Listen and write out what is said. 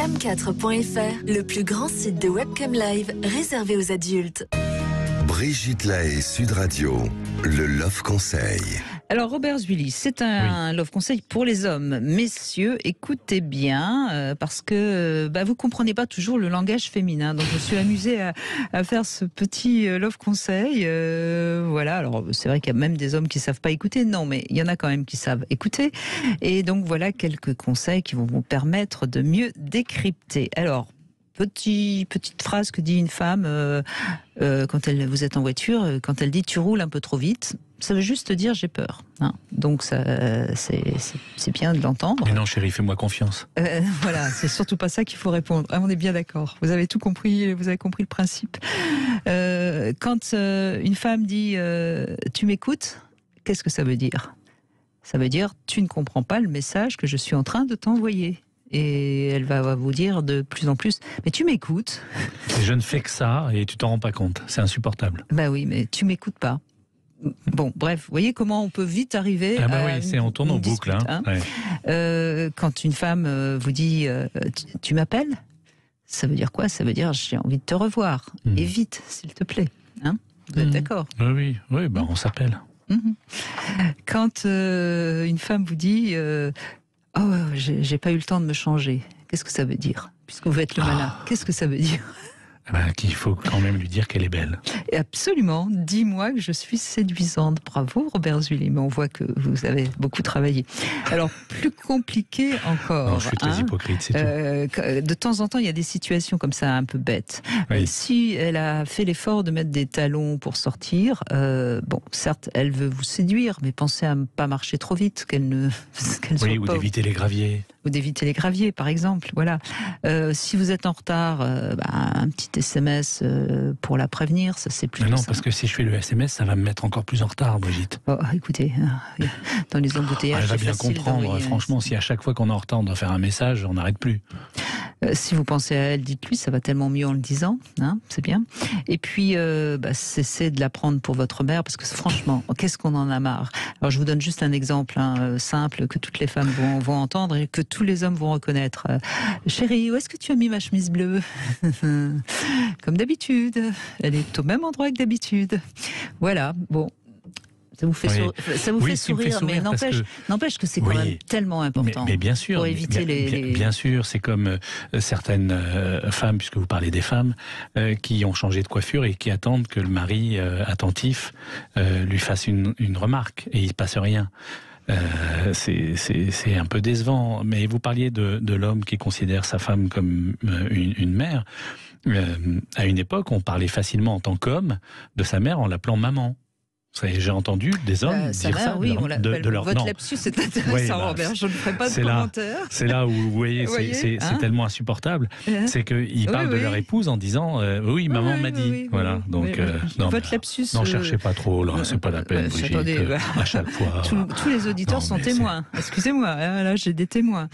cam4.fr, le plus grand site de webcam live réservé aux adultes. Brigitte Lahaie, Sud Radio, le Love Conseil. Alors Robert Zuili, c'est un love conseil pour les hommes. Messieurs, écoutez bien, parce que vous comprenez pas toujours le langage féminin. Donc je me suis amusée à faire ce petit love conseil. Voilà, alors c'est vrai qu'il y a même des hommes qui savent pas écouter. Non, mais il y en a quand même qui savent écouter. Et donc voilà quelques conseils qui vont vous permettre de mieux décrypter. Alors, petite phrase que dit une femme quand vous êtes en voiture, quand elle dit « tu roules un peu trop vite », ça veut juste dire « j'ai peur ». Donc c'est bien de l'entendre. Mais non chérie, fais-moi confiance. Voilà, c'est surtout pas ça qu'il faut répondre. On est bien d'accord. Vous avez tout compris, vous avez compris le principe. Quand une femme dit « tu m'écoutes », qu'est-ce que ça veut dire ? Ça veut dire « tu ne comprends pas le message que je suis en train de t'envoyer ». Et elle va vous dire de plus en plus « mais tu m'écoutes ». Je ne fais que ça et tu t'en rends pas compte. C'est insupportable. Bah oui, mais tu m'écoutes pas. Bon, bref, vous voyez comment on peut vite arriver à c'est on tourne en boucle. Quand une femme vous dit tu m'appelles, ça veut dire quoi ? Ça veut dire j'ai envie de te revoir. Et vite, s'il te plaît. Vous êtes d'accord ? Oui, on s'appelle. Quand une femme vous dit oh, j'ai pas eu le temps de me changer. Qu'est-ce que ça veut dire ? Puisque vous êtes le malin, qu'est-ce que ça veut dire ? Qu'il faut quand même lui dire qu'elle est belle. Et absolument, dis-moi que je suis séduisante. Bravo Robert Zuili, mais on voit que vous avez beaucoup travaillé. Alors, plus compliqué encore. Non, je suis très hypocrite, c'est tout. De temps en temps, il y a des situations comme ça un peu bêtes. Oui. Si elle a fait l'effort de mettre des talons pour sortir, certes, elle veut vous séduire, mais pensez à ne pas marcher trop vite, ou d'éviter les graviers. Ou d'éviter les graviers, par exemple. Voilà. Si vous êtes en retard, un petit SMS pour la prévenir, ça c'est plus. Non, parce que si je fais le SMS, ça va me mettre encore plus en retard, Brigitte. Oh, écoutez, dans les embouteillages, elle va bien comprendre. Franchement, si à chaque fois qu'on est en retard, on doit faire un message, on n'arrête plus. Si vous pensez à elle, dites-lui, ça va tellement mieux en le disant, c'est bien. Et puis, cessez de la prendre pour votre mère, parce que franchement, qu'est-ce qu'on en a marre. Alors, je vous donne juste un exemple simple que toutes les femmes vont entendre et que tous les hommes vont reconnaître. Chérie, où est-ce que tu as mis ma chemise bleue ? Comme d'habitude, elle est au même endroit que d'habitude. Voilà, bon. Ça vous fait sourire, mais n'empêche que c'est quand même tellement important. Mais bien sûr, pour éviter bien sûr, c'est comme certaines femmes, puisque vous parlez des femmes, qui ont changé de coiffure et qui attendent que le mari attentif lui fasse une remarque et il ne passe rien. C'est un peu décevant, mais vous parliez de l'homme qui considère sa femme comme une mère. À une époque, on parlait facilement en tant qu'homme de sa mère en l'appelant maman. J'ai entendu des hommes dire ça de leur Votre lapsus, c'est intéressant, Robert. Je ne ferai pas de commentaire. C'est là où vous voyez, c'est tellement insupportable. C'est qu'ils parlent de leur épouse en disant oui, maman m'a dit. Voilà. Donc, votre lapsus. N'en cherchez pas trop, là, c'est pas la peine, Brigitte. À chaque fois. Tous les auditeurs sont témoins. Excusez-moi, là, j'ai des témoins.